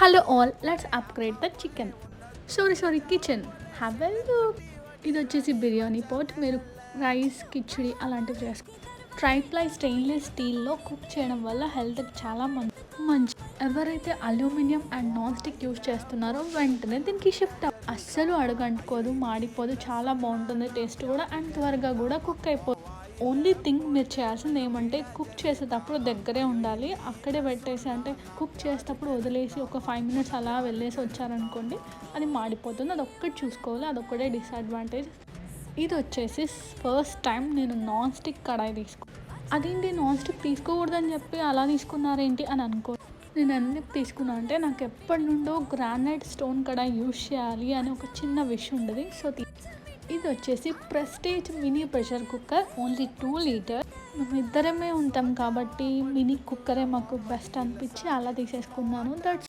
Hello all, let's upgrade the chicken. Sorry kitchen. Have a look. ఇది వచ్చేసి biryani pot. మీరు rice, khichdi అలాంటివి చేసుకో. ట్రైప్లై స్టెయిన్లెస్ స్టీల్లో కుక్ చేయడం వల్ల హెల్త్కి చాలా మంచి. ఎవరైతే aluminium and non stick use చేస్తున్నారో వెంటనే దీనికి షిఫ్ట్ అస్సలు అడుగంటుకోదు, మాడిపోదు, చాలా బాగుంటుంది టేస్ట్ కూడా, అండ్ త్వరగా కూడా కుక్ అయిపోతుంది. ఓన్లీ థింగ్ మీరు చేయాల్సింది ఏమంటే కుక్ చేసేటప్పుడు దగ్గరే ఉండాలి. అక్కడే పెట్టేసి అంటే కుక్ చేసేటప్పుడు వదిలేసి ఒక 5 minutes అలా వెళ్ళేసి వచ్చారనుకోండి అది మాడిపోతుంది. అదొక్కటి చూసుకోవాలి, అదొక్కటే డిసడ్వాంటేజ్. ఇది వచ్చేసి ఫస్ట్ టైం నేను నాన్ స్టిక్ కడాయి అదేంటి నాన్ స్టిక్ తీసుకోకూడదని చెప్పి అలా తీసుకున్నారేంటి అని అనుకో. నేను ఎందుకు తీసుకున్నా అంటే నాకు ఎప్పటి నుండో గ్రానైట్ స్టోన్ కడాయి యూజ్ చేయాలి అని ఒక చిన్న విష్ ఉండదు. సో ఇది వచ్చేసి prestige mini pressure cooker, only 2 litre. మేము ఇద్దరమే ఉంటాం కాబట్టి మినీ కుక్కరే మాకు బెస్ట్ అనిపించి అలా తీసేసుకున్నాను. దట్స్